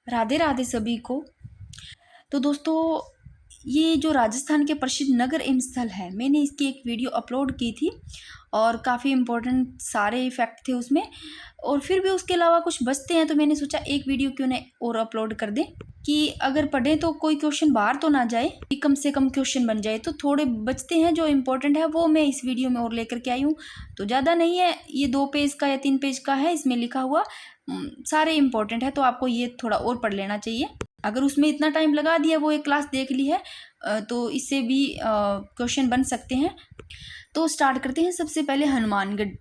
राधे राधे सभी को। तो दोस्तों, ये जो राजस्थान के प्रसिद्ध नगर एवं स्थल है, मैंने इसकी एक वीडियो अपलोड की थी और काफ़ी इम्पोर्टेंट सारे फैक्ट थे उसमें, और फिर भी उसके अलावा कुछ बचते हैं तो मैंने सोचा एक वीडियो क्यों नहीं और अपलोड कर दें कि अगर पढ़ें तो कोई क्वेश्चन बाहर तो ना जाए, कि कम से कम क्वेश्चन बन जाए। तो थोड़े बचते हैं जो इम्पोर्टेंट है वो मैं इस वीडियो में और लेकर के आई हूँ। तो ज़्यादा नहीं है, ये 2 पेज का या 3 पेज का है, इसमें लिखा हुआ सारे इम्पोर्टेंट है, तो आपको ये थोड़ा और पढ़ लेना चाहिए। अगर उसमें इतना टाइम लगा दिया, वो एक क्लास देख ली है, तो इससे भी क्वेश्चन बन सकते हैं। तो स्टार्ट करते हैं। सबसे पहले हनुमानगढ़।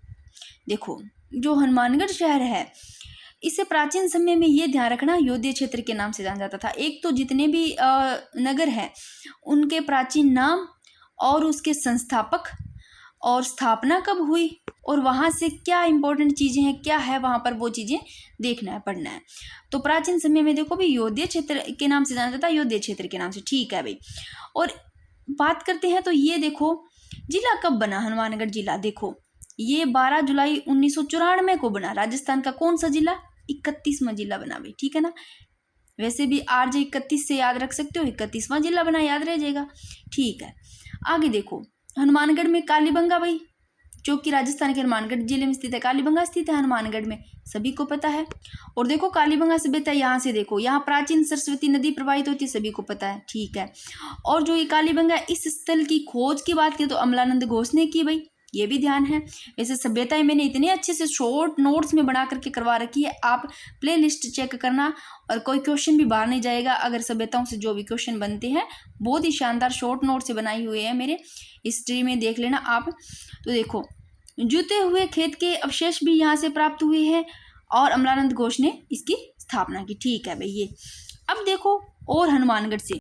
देखो, जो हनुमानगढ़ शहर है, इसे प्राचीन समय में ये ध्यान रखना योध्या क्षेत्र के नाम से जाना जाता था। एक तो जितने भी नगर हैं उनके प्राचीन नाम और उसके संस्थापक और स्थापना कब हुई और वहाँ से क्या इंपॉर्टेंट चीज़ें हैं, क्या है वहाँ पर, वो चीज़ें देखना है, पढ़ना है। तो प्राचीन समय में देखो भाई, योध्या क्षेत्र के नाम से जाना जाता है, योध्या क्षेत्र के नाम से, ठीक है भाई। और बात करते हैं तो ये देखो, जिला कब बना हनुमानगढ़ जिला? देखो, ये 12 जुलाई 1994 को बना। राजस्थान का कौन सा जिला? 31वां जिला बना भाई, ठीक है ना। वैसे भी RJ 31 से याद रख सकते हो, 31वां जिला बना, याद रह जाएगा, ठीक है। आगे देखो, हनुमानगढ़ में कालीबंगा भाई, जो कि राजस्थान के हनुमानगढ़ जिले में स्थित है। कालीबंगा स्थित है हनुमानगढ़ में, सभी को पता है। और देखो, कालीबंगा सभ्यता यहाँ से देखो, यहाँ प्राचीन सरस्वती नदी प्रवाहित होती है, सभी को पता है, ठीक है। और जो ये कालीबंगा, इस स्थल की खोज की बात करें तो अमलानंद घोष ने की भाई, ये भी ध्यान है। वैसे सभ्यताएं मैंने इतने अच्छे से शॉर्ट नोट्स में बना करके करवा रखी है, आप प्ले लिस्ट चेक करना और कोई क्वेश्चन भी बाहर नहीं जाएगा। अगर सभ्यताओं से जो भी क्वेश्चन बनते हैं, बहुत ही शानदार शॉर्ट नोट से बनाई हुई है मेरे, हिस्ट्री में देख लेना आप। तो देखो, जूते हुए खेत के अवशेष भी यहाँ से प्राप्त हुए हैं और अमलानंद घोष ने इसकी स्थापना की, ठीक है भाई ये। अब देखो, और हनुमानगढ़ से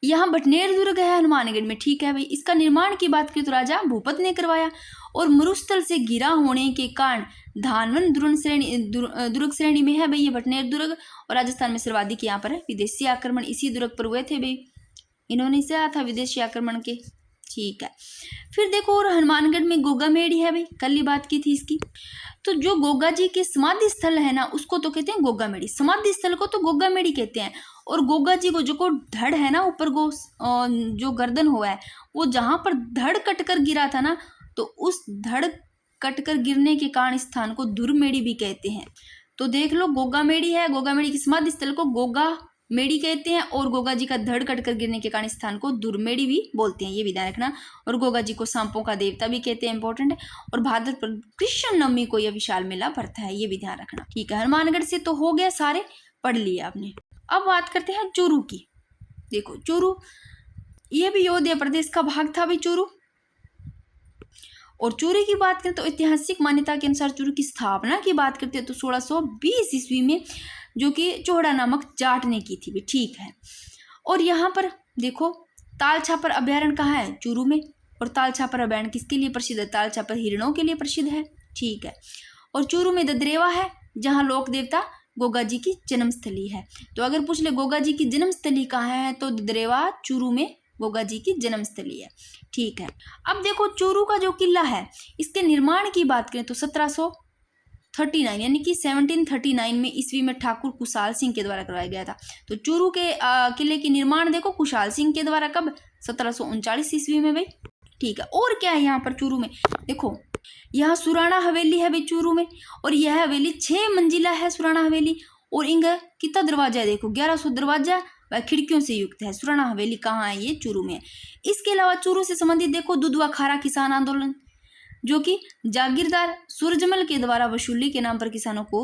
यहाँ बटनेर दुर्ग है हनुमानगढ़ में, ठीक है भाई। इसका निर्माण की बात करें तो राजा भूपत ने करवाया और मरुस्थल से घिरा होने के कारण धानवन दुर्ग श्रेणी में है भाई ये बटनेर दुर्ग। और राजस्थान में सर्वाधिक यहाँ पर है विदेशी आक्रमण, इसी दुर्ग पर हुए थे भाई, इन्होंने से आया था विदेशी आक्रमण के, ठीक है। फिर देखो, और हनुमानगढ़ में गोगा मेड़ी है भाई, कल ही बात की थी इसकी। तो जो गोगा जी के समाधि स्थल है ना, उसको तो कहते हैं गोगा मेड़ी, समाधि स्थल को तो गोगा मेड़ी कहते हैं। और गोगा जी को जो को धड़ है ना, ऊपर गो जो गर्दन हुआ है, वो जहां पर धड़ कटकर गिरा था ना, तो उस धड़ कटकर गिरने के कारण स्थान को धुरमेड़ी भी कहते हैं। तो देख लो, गोगा मेड़ी है, गोगा मेड़ी की समाधि स्थल को गोगा मेड़ी कहते हैं और गोगा जी का धड़ कटकर गिरने के कारण स्थान को दुर्मेड़ी भी बोलते हैं, ये भी ध्यान रखना। और गोगा जी को सांपों का देवता भी कहते हैं, इंपॉर्टेंट है। और भाद्रपद कृष्ण नवमी को यह विशाल मेला भरता है, ये भी ध्यान रखना, ठीक है। हनुमानगढ़ से तो हो गया, सारे पढ़ लिए आपने। अब बात करते हैं चूरू की। देखो, चूरू ये भी योध्या प्रदेश का भाग था भाई, चूरू। और चूरू की बात करें तो ऐतिहासिक मान्यता के अनुसार चूरू की स्थापना की बात करते हैं तो 1620 ईस्वी में, जो कि चोहड़ा नामक जाट ने की थी भी, ठीक है। और यहाँ पर देखो, ताल छापर अभ्यारण्य कहाँ है? चूरू में। और ताल छापर अभ्यारण्य किसके लिए प्रसिद्ध है? ताल छापर हिरणों के लिए प्रसिद्ध है, ठीक है। और चूरू में ददरेवा है, जहाँ लोक देवता गोगा जी की जन्मस्थली है। तो अगर पूछ ले गोगा जी की जन्मस्थली कहाँ है, तो ददरेवा चूरू में गोगा जी की जन्मस्थली है, ठीक है। अब देखो, चूरू का जो किला है, इसके निर्माण की बात करें तो 1739 यानी कि 1739 में ईस्वी में ठाकुर कुशाल सिंह के द्वारा करवाया गया था। तो चूरू के किले की निर्माण देखो कुशाल सिंह के द्वारा, कब? 1739 ईस्वी में भाई, ठीक है। और क्या है यहाँ पर चूरू में? देखो, यहाँ सुराणा हवेली है भाई चूरू में, और यह हवेली 6 मंजिला है सुराणा हवेली। और इनका कितना दरवाजा है? देखो, 1100 दरवाजा व खिड़कियों से युक्त है। सुराणा हवेली कहाँ है? ये चूरू में है। इसके अलावा चूरू से संबंधित देखो, दुधवा खारा किसान आंदोलन, जो कि जागीरदार सूरजमल के द्वारा वसूली के नाम पर किसानों को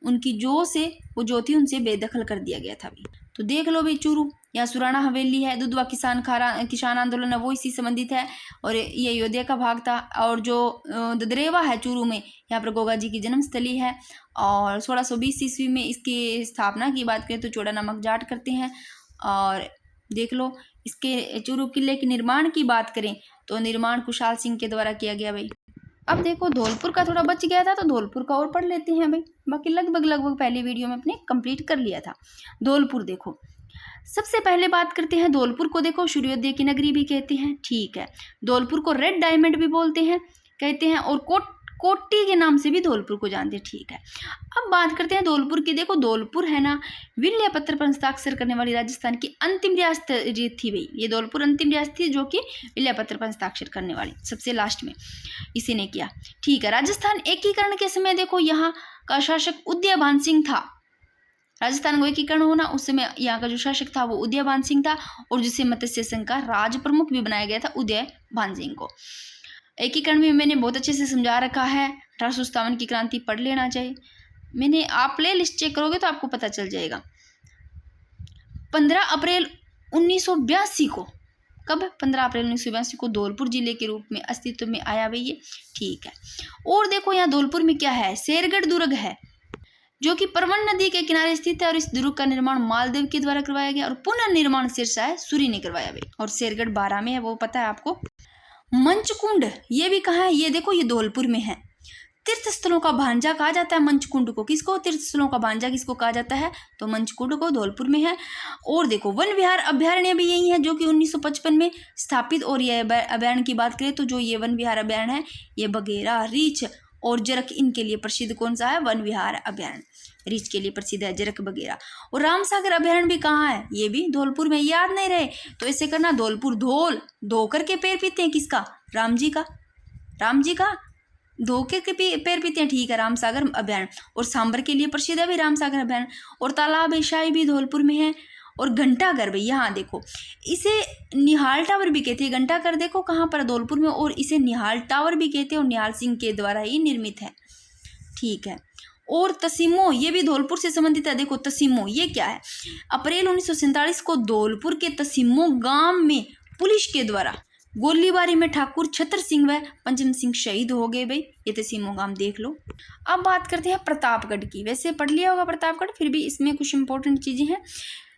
उनकी जो से वो जो थी उनसे बेदखल कर दिया गया था भी। तो देख लो भाई, चूरू, यहाँ सुराणा हवेली है, दुधवा किसान आंदोलन है वो इसी संबंधित है, और ये अयोध्या का भाग था। और जो ददरेवा है चूरू में, यहाँ पर गोगा जी की जन्मस्थली है। और 1620 ईस्वी में इसकी स्थापना की बात करें तो चोड़ा नामक जाट करते हैं। और देख लो, इसके चूरू किले के निर्माण की बात करें तो निर्माण कुशाल सिंह के द्वारा किया गया भाई। अब देखो, धौलपुर का थोड़ा बच गया था तो धौलपुर का और पढ़ लेते हैं भाई, बाकी लगभग पहली वीडियो में अपने कंप्लीट कर लिया था। धौलपुर देखो, सबसे पहले बात करते हैं धौलपुर को। देखो, सूर्योदय की नगरी भी कहते हैं, ठीक है। धौलपुर को रेड डायमंड भी बोलते हैं, कहते हैं। और कोटी के नाम से भी धौलपुर को जानते हैं। ठीक है, अब बात करते हैं धौलपुर की। देखो धौलपुर है ना, विल्य पत्र पर हस्ताक्षर करने वाली राजस्थान की अंतिम रियासत थी भाई। ये धौलपुर अंतिम रियासत थी जो कि विल्य पत्र पर हस्ताक्षर करने वाली सबसे लास्ट में इसी ने किया। ठीक है, राजस्थान एकीकरण के समय देखो यहाँ का शासक उदयभान सिंह था। राजस्थान को एकीकरण होना उस समय यहाँ का जो शासक था वो उदयभान सिंह था, और जिसे मत्स्य संघ का राज प्रमुख भी बनाया गया था उदयभान सिंह को। एकीकरण में मैंने बहुत अच्छे से समझा रखा है, 1857 की क्रांति पढ़ लेना चाहिए। मैंने आप प्ले लिस्ट चेक करोगे तो आपको पता चल जाएगा। 15 अप्रैल 1982 को, कब 15 अप्रैल 1982 को धौलपुर जिले के रूप में अस्तित्व में आया भाई ये। ठीक है, और देखो यहाँ धौलपुर में क्या है, शेरगढ़ दुर्ग है जो कि परवन नदी के किनारे स्थित है, और इस दुर्ग का निर्माण मालदेव के द्वारा करवाया गया, और पुनर्निर्माण सिरसा सूरी ने करवाया भाई। और शेरगढ़ 12 में है, वो पता है आपको। मंचकुंड ये भी कहाँ है, ये देखो ये धौलपुर में है। तीर्थ स्थलों का भांजा कहा जाता है मंचकुंड को। किसको? तीर्थ स्थलों का भांजा किसको कहा जाता है? तो मंचकुंड को, धौलपुर में है। और देखो वन विहार अभ्यारण्य भी यही है जो कि 1955 में स्थापित। और ये अभ्यारण्य की बात करें तो जो ये वन विहार अभ्यारण्य है ये बघेरा, रीछ और जरक इनके लिए प्रसिद्ध कौन सा है? वन विहार अभ्यारण्य रीछ के लिए प्रसिद्ध है, जरक बघेरा। और रामसागर अभ्यारण्य भी कहाँ है? ये भी धौलपुर में। याद नहीं रहे तो ऐसे करना, धौलपुर धोल धो करके पैर पीते हैं, किसका? राम जी का। राम जी का धो के पैर पीते हैं। ठीक है, रामसागर अभ्यारण्य। और सांबर के लिए प्रसिद्ध है भी रामसागर अभ्यारण्य। और तालाब एशाई भी धौलपुर में है। और घंटाघर भाई, यहाँ देखो इसे निहाल टावर भी कहते हैं। घंटाघर देखो कहाँ पर? धौलपुर में। और इसे निहाल टावर भी कहते हैं, और निहाल सिंह के द्वारा ही निर्मित है। ठीक है, और तसीमो ये भी धौलपुर से संबंधित है। देखो तसीमो ये क्या है? अप्रैल 1947 को धौलपुर के तसीमो गांव में पुलिस के द्वारा गोलीबारी में ठाकुर छतर सिंह व पंचम सिंह शहीद हो गए भाई। ये तसीमो गांव देख लो। अब बात करते हैं प्रतापगढ़ की। वैसे पढ़ लिया होगा प्रतापगढ़, फिर भी इसमें कुछ इंपॉर्टेंट चीजें हैं।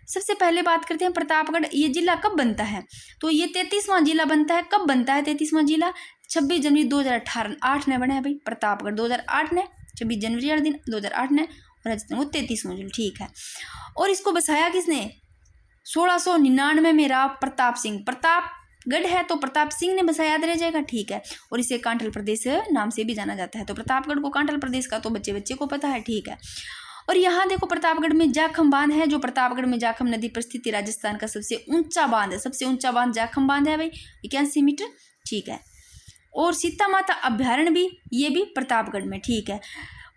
सबसे पहले बात करते हैं प्रतापगढ़, ये जिला कब बनता है? तो ये 33वां जिला बनता है। कब बनता है 33वां जिला? 26 जनवरी 2008 ने बना है भाई प्रतापगढ़। 2008 ने 26 जनवरी वाले दिन 2008 ने, और राजस्थान को 33वां जिला। ठीक है, और इसको बसाया किसने? 1699 में राव प्रताप सिंह। प्रतापगढ़ है तो प्रताप सिंह ने बसाया, याद रह जाएगा। ठीक है, और इसे कांठल प्रदेश नाम से भी जाना जाता है। तो प्रतापगढ़ को कांठल प्रदेश का तो बच्चे बच्चे को पता है। ठीक है, और यहाँ देखो प्रतापगढ़ में जाखम बांध है, जो प्रतापगढ़ में जाखम नदी पर स्थित राजस्थान का सबसे ऊंचा बांध है। सबसे ऊंचा बांध जाखम बांध है भाई, 81 मीटर। ठीक है, और सीता माता अभ्यारण्य भी, ये भी प्रतापगढ़ में। ठीक है,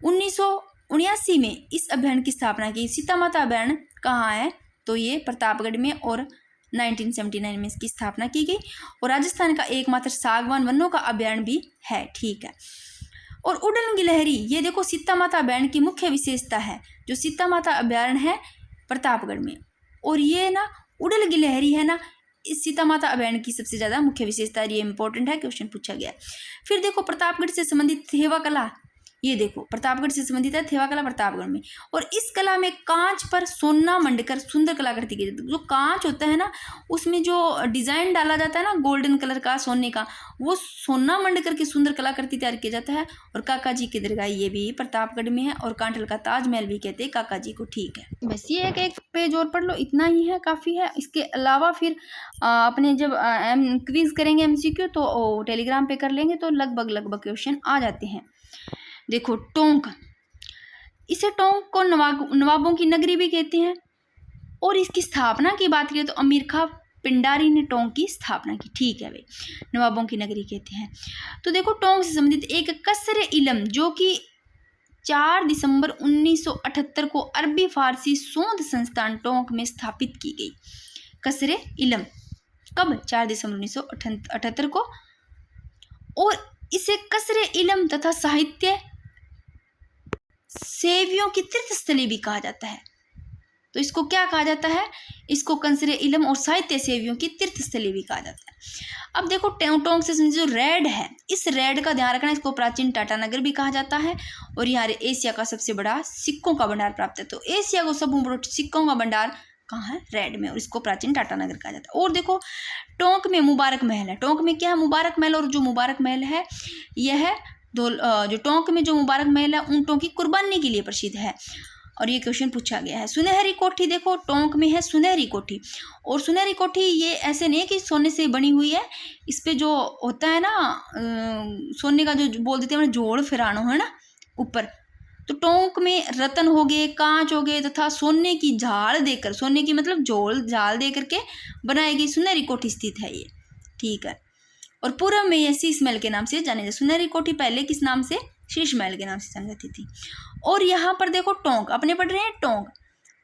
1979 में इस अभ्यारण्य की स्थापना की। सीता माता अभ्यारण्य कहाँ है? तो ये प्रतापगढ़ में, और 1979 में इसकी स्थापना की गई। और राजस्थान का एकमात्र सागवान वनों का अभ्यारण्य भी है। ठीक है, और उड़न गिलहरी ये देखो सीता माता अभ्यारण्य की मुख्य विशेषता है, जो सीता माता अभ्यारण्य है प्रतापगढ़ में। और ये ना उड़न गिलहरी है ना, इस सीता माता अभ्यारण्य की सबसे ज्यादा मुख्य विशेषता है। ये इंपॉर्टेंट है, क्वेश्चन पूछा गया। फिर देखो प्रतापगढ़ से संबंधित थेवा कला, ये देखो प्रतापगढ़ से संबंधित है थेवा कला प्रतापगढ़ में। और इस कला में कांच पर सोना मंडकर सुंदर कलाकृति की जाती है। जो कांच होता है ना, उसमें जो डिजाइन डाला जाता है ना गोल्डन कलर का सोने का, वो सोना मंडकर के सुंदर कलाकृति तैयार किया जाता है। और काका जी की दरगाह ये भी प्रतापगढ़ में है। और कांठल का ताजमहल भी कहते हैं काका जी को। ठीक है, बस ये एक पेज और पढ़ लो, इतना ही है, काफ़ी है। इसके अलावा फिर अपने जब क्विज करेंगे MCQ तो टेलीग्राम पे कर लेंगे, तो लगभग क्वेश्चन आ जाते हैं। देखो टोंक, इसे टोंक को नवाबों की नगरी भी कहते हैं। और इसकी स्थापना की बात करें तो अमीर खां पिंडारी ने टोंक की स्थापना की। ठीक है भाई, नवाबों की नगरी कहते हैं। तो देखो टोंक से संबंधित एक कसरे इलम जो कि 4 दिसंबर 1978 को अरबी फारसी शोध संस्थान टोंक में स्थापित की गई। कसरे इलम कब? 4 दिसंबर 1978 को। और इसे कसरे इलम तथा साहित्य सेवियों की तीर्थस्थली भी कहा जाता है। तो इसको क्या कहा जाता है? इसको कंसरे इलम और साहित्य सेवियों की तीर्थस्थली भी कहा जाता है। अब देखो टोंक से जो रेड है, इस रेड का ध्यान रखना, इसको प्राचीन टाटानगर भी कहा जाता है। और यहाँ एशिया का सबसे बड़ा सिक्कों का भंडार प्राप्त है। तो एशिया को सबसे बड़ा सिक्कों का भंडार कहाँ है? रेड में। और इसको प्राचीन टाटानगर कहा जाता है। और देखो टोंक में मुबारक महल है। टोंक में क्या है? मुबारक महल। और जो मुबारक महल है यह जो टोंक में जो मुबारक महल है ऊंटों की कुर्बानी के लिए प्रसिद्ध है। और ये क्वेश्चन पूछा गया है। सुनहरी कोठी देखो टोंक में है सुनहरी कोठी, और सुनहरी कोठी ये ऐसे नहीं है कि सोने से बनी हुई है, इस पे जो होता है ना सोने का जो बोल देते हैं जोड़ फिरानो है ना ऊपर, तो टोंक में रतन हो गए, कांच हो गए तथा सोने की झाल देकर, सोने की मतलब झाल दे करके बनाई गई सुनहरी कोठी स्थित है ये, ठीक है। और पूर्व में ये शीश महल के नाम से जाने जाती। सुनहरी कोठी पहले किस नाम से? शीश महल के नाम से जानी जाती थी। और यहाँ पर देखो टोंक, अपने पढ़ रहे हैं टोंक,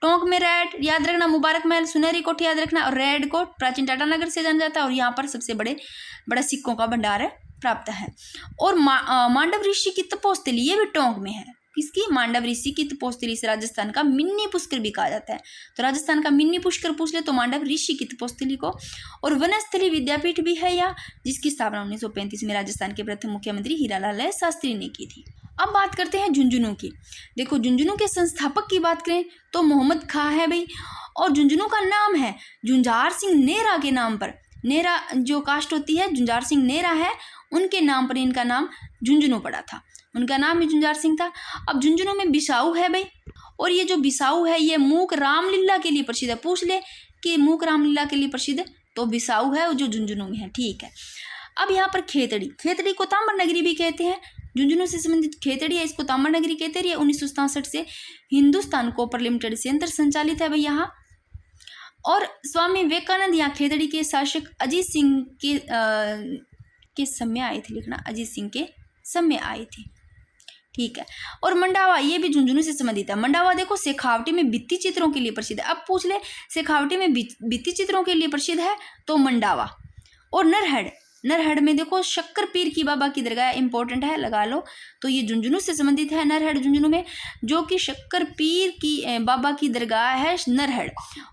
टोंक में रेड याद रखना, मुबारक महल, सुनहरी कोठी याद रखना, और रेड को प्राचीन टाटा नगर से जाना जाता है, और यहाँ पर सबसे बड़ा सिक्कों का भंडार प्राप्त है। और मांडव ऋषि की तपोस्थली ये भी टोंक में है। किसकी? मांडव ऋषि की तपोस्थली से राजस्थान का मिनी पुष्कर भी कहा जाता है। तो राजस्थान का मिनी पुष्कर पूछ ले तो मांडव ऋषि की तपोस्थली को। और वनस्थली विद्यापीठ भी है यहाँ, जिसकी स्थापना 1935 में राजस्थान के प्रथम मुख्यमंत्री हीरालाल शास्त्री ने की थी। अब बात करते हैं झुंझुनू की। देखो झुंझुनू के संस्थापक की बात करें तो मोहम्मद खां है भाई, और झुंझुनू का नाम है झुंझार सिंह नेहरा के नाम पर। नेहरा जो कास्ट होती है, झुंझार सिंह नेहरा है, उनके नाम पर इनका नाम झुंझुनू पड़ा था, उनका नाम भी झुंझार सिंह था। अब झुंझुनू में बिसाऊ है भाई, और ये जो बिसाऊ है ये मूक रामलीला के लिए प्रसिद्ध है। पूछ ले कि मूक रामलीला के लिए प्रसिद्ध, तो बिसाऊ है जो झुंझुनू में है, ठीक है। अब यहाँ पर खेतड़ी, खेतड़ी को ताम्र नगरी भी कहते हैं। झुंझुनू से संबंधित खेतड़ी है, इसको ताम्र नगरी कहते हैं। ये 1967 से हिंदुस्तान कॉपर लिमिटेड से अंतर संचालित है भाई यहाँ। और स्वामी विवेकानंद यहाँ खेतड़ी के शासक अजीत सिंह के समय आए थे, लिखना अजीत सिंह के समय आए थे, ठीक है। और मंडावा ये भी झुंझुनू से संबंधित है। मंडावा देखो शेखावटी में भित्ति चित्रों के लिए प्रसिद्ध है। अब पूछ ले शेखावटी में भित्ति चित्रों के लिए प्रसिद्ध है तो मंडावा। और नरहड़ में देखो शक्कर पीर की बाबा की दरगाह इंपॉर्टेंट है, लगा लो, तो ये झुंझुनू से संबंधित है। नरहड़ झुंझुनू में जो कि शक्कर पीर की बाबा की दरगाह है नरहड़,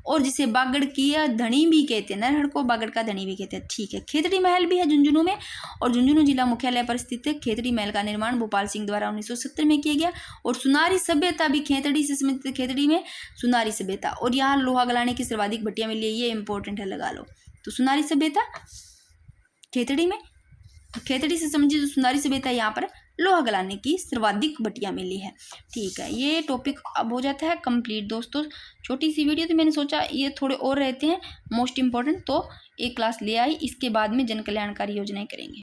और जिसे बागड़ की धनी भी कहते हैं, नरहड़ को बागड़ का धनी भी कहते हैं, ठीक है। खेतड़ी महल भी है झुंझुनू में, और झुंझुनू जिला मुख्यालय पर स्थित है। खेतड़ी महल का निर्माण भोपाल सिंह द्वारा 1970 में किया गया। और सुनारी सभ्यता भी खेतड़ी से संबंधित, खेतड़ी में सुनारी सभ्यता, और यहाँ लोहा गलाने की सर्वाधिक भट्टियां मिली है, ये इंपॉर्टेंट है, लगा लो। तो सुनारी सभ्यता खेतड़ी में, खेतड़ी से समझिए जो सुनारी सभ्यता यहाँ पर लोहा गलाने की सर्वाधिक भट्टियां मिली है, ठीक है। ये टॉपिक अब हो जाता है कंप्लीट दोस्तों। छोटी सी वीडियो, तो मैंने सोचा ये थोड़े और रहते हैं मोस्ट इंपॉर्टेंट, तो एक क्लास ले आई, इसके बाद में जन कल्याणकारी योजनाएं करेंगे।